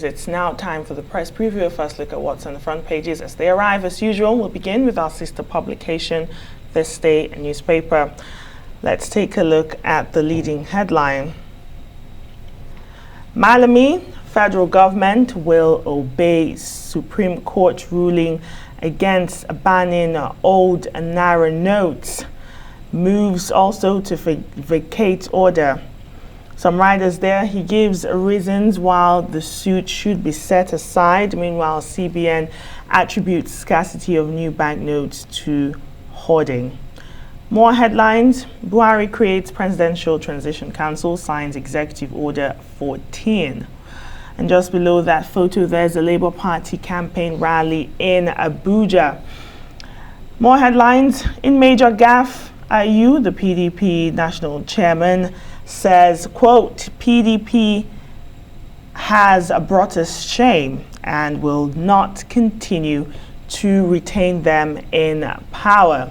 It's now time for the press preview. A first look at what's on the front pages as they arrive. As usual, we'll begin with our sister publication, This Day newspaper. Let's take a look at the leading headline. Malami, federal government will obey Supreme Court ruling against banning old Naira notes. Moves also to vacate order. Some riders there, he gives reasons why the suit should be set aside. Meanwhile, CBN attributes scarcity of new banknotes to hoarding. More headlines. Buhari creates Presidential Transition Council, signs Executive Order 14. And just below that photo, there's a Labour Party campaign rally in Abuja. More headlines. In major gaffe, Ayu, the PDP national chairman, says, quote, PDP has brought us shame and will not continue to retain them in power.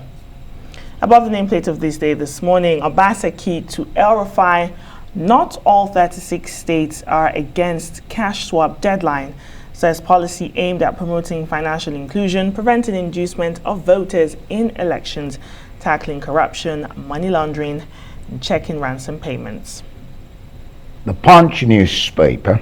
Above the nameplate of This Day this morning, Vacate to El-Rufai, not all 36 states are against cash swap deadline, says policy aimed at promoting financial inclusion, preventing inducement of voters in elections, tackling corruption, money laundering, and checking ransom payments. The Punch newspaper,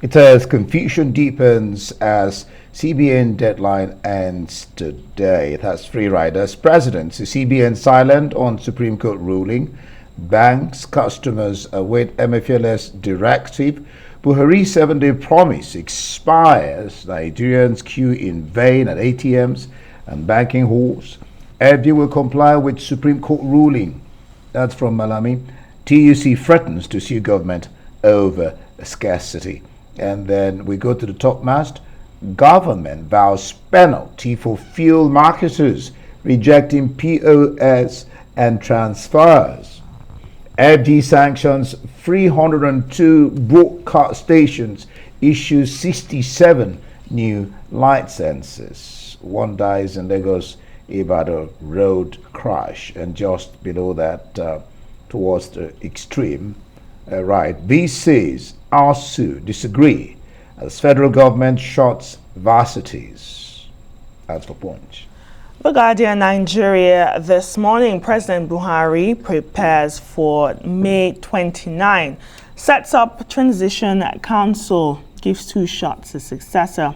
it says confusion deepens as CBN deadline ends today. That's free riders. President, CBN silent on Supreme Court ruling. Banks, customers await MFLS directive. Buhari 7-day promise expires. Nigerians queue in vain at ATMs and banking halls. FD will comply with Supreme Court ruling. That's from Malami. TUC threatens to sue government over scarcity. And then we go to the top mast. Government vows penalty for fuel marketers rejecting POS and transfers. FD sanctions 302 broadcast stations, issues 67 new licenses. One dies in Lagos about a road crash, and just below that, towards the extreme right, VCs, ASU disagree as federal government shuts varsities. That's the point. The Guardian Nigeria this morning, President Buhari prepares for May 29, sets up transition council, gives 2 shots as successor.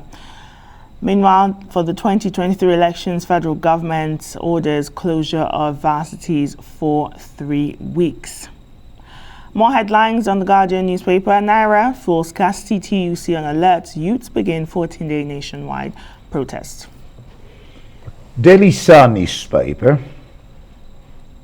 Meanwhile, for the 2023 elections, federal government orders closure of varsities for 3 weeks. More headlines on the Guardian newspaper. Naira full scarcity, TUC on alert. Youths begin 14-day nationwide protest. Daily Sun newspaper.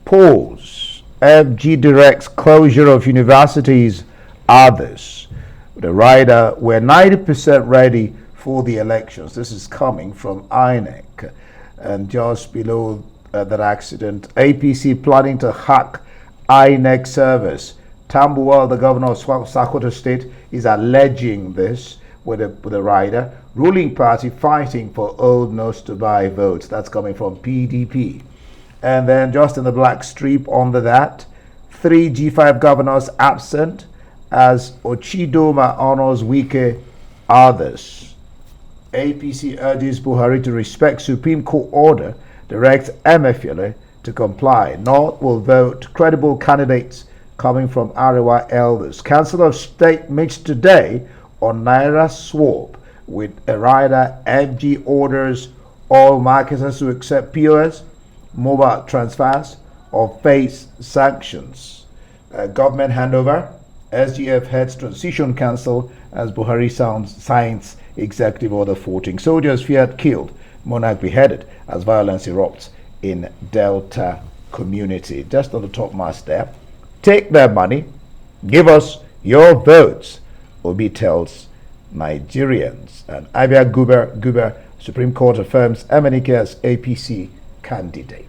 Pause. FG directs closure of universities. Others. The rider, we're 90% ready for the elections. This is coming from INEC. And just below that accident, APC planning to hack INEC servers. Tambuwal, the governor of Sokoto State, is alleging this with a rider. Ruling party fighting for old nose to buy votes. That's coming from PDP. And then just in the black strip under that, 3 G5 governors absent as Ochidoma honors Wike. Others. APC urges Buhari to respect Supreme Court order, directs MFLA to comply. North will vote credible candidates coming from Arewa elders. Council of State meets today on Naira swap with a rider. FG orders all marketers to accept POS, mobile transfers, or face sanctions. Government handover. SGF heads Transition Council as Buhari signs Executive Order 14. Soldiers feared killed, monarch beheaded as violence erupts in Delta community. Just on the top mast there. Take their money, give us your votes, Obi tells Nigerians. And Abia Guber, Supreme Court affirms Emenike as APC candidate.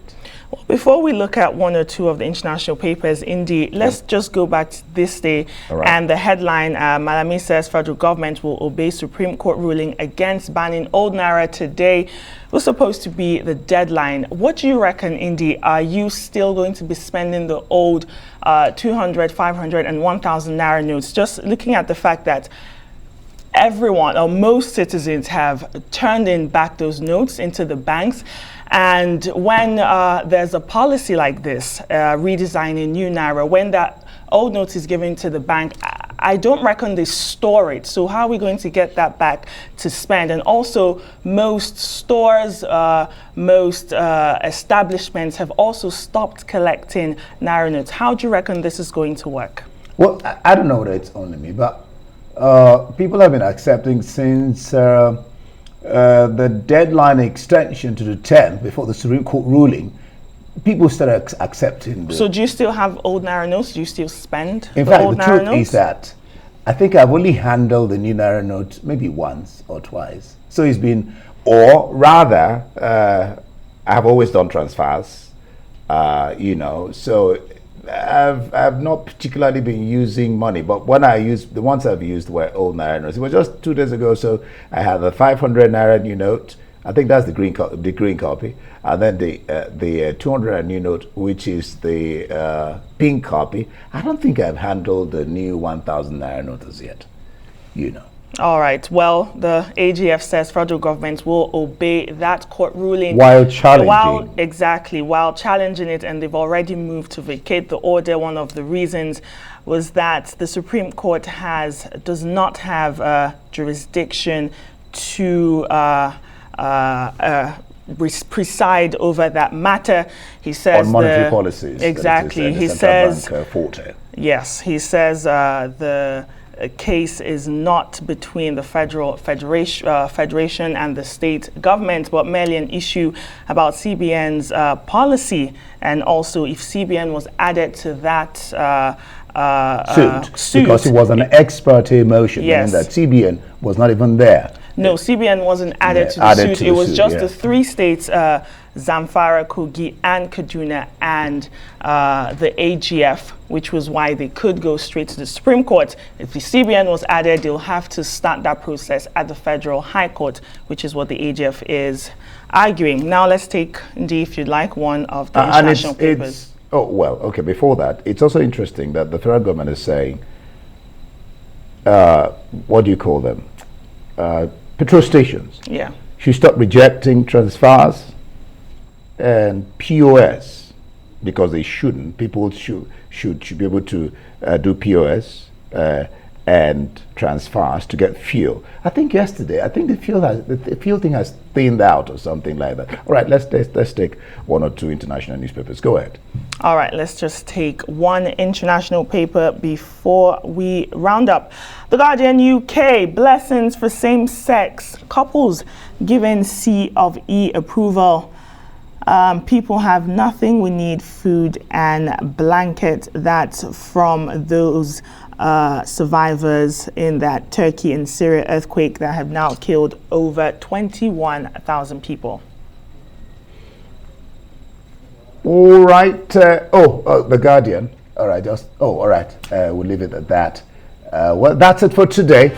Well, before we look at 1 or 2 of the international papers, Indy, let's just go back to This Day. Right. And the headline, Malami says federal government will obey Supreme Court ruling against banning old Naira today. It was supposed to be the deadline. What do you reckon, Indy? Are you still going to be spending the old 200, 500 and 1,000 Naira notes? Just looking at the fact that everyone or most citizens have turned in back those notes into the banks. And when there's a policy like this, redesigning new Naira, when that old note is given to the bank, I don't reckon they store it. So how are we going to get that back to spend? And also, most stores, most establishments have also stopped collecting Naira notes. How do you reckon this is going to work? Well, I don't know whether it's only me, but people have been accepting since the deadline extension to the 10th before the Supreme Court ruling. People started accepting. So do you still have old Naira notes? Do you still spend In the fact, old the Naira truth notes? is that I think I've only handled the new Naira note maybe once or twice. So it's been, or rather, I've always done transfers, so I've not particularly been using money, but when I used, the ones I've used were old Naira notes. It was just 2 days ago, so I had the 500 Naira new note. I think that's the green copy, and then the 200 new note, which is the pink copy. I don't think I've handled the new 1,000 Naira note as yet, All right. Well, the AGF says federal government will obey that court ruling while challenging. While challenging it, and they've already moved to vacate the order. One of the reasons was that the Supreme Court does not have jurisdiction to preside over that matter. He says on monetary policies. Exactly. He says forte. Yes. He says the case is not between the federation and the state government, but merely an issue about CBN's policy, and also if CBN was added to that suit, because it was an ex parte motion, yes, meaning that CBN was not even there. No, CBN wasn't added to the suit. It was just the 3 states, Zamfara, Kogi, and Kaduna, and the AGF, which was why they could go straight to the Supreme Court. If the CBN was added, they'll have to start that process at the Federal High Court, which is what the AGF is arguing. Now let's take, Ndee, if you'd like, one of the international papers. Before that, it's also interesting that the federal government is saying, what do you call them? Petrol stations. Yeah. Should stop rejecting transfers and POS, because they shouldn't. People should be able to do POS and transfers to get fuel. I think the fuel thing has thinned out or something like that. All right, let's take 1 or 2 international newspapers. Go ahead. All right, let's just take one international paper before we round up. The Guardian UK, blessings for same-sex couples given C of E approval. People have nothing. We need food and blanket. That's from those survivors in that Turkey and Syria earthquake that have now killed over 21,000 people. All right. The Guardian. All right. All right. We'll leave it at that. Well, that's it for today.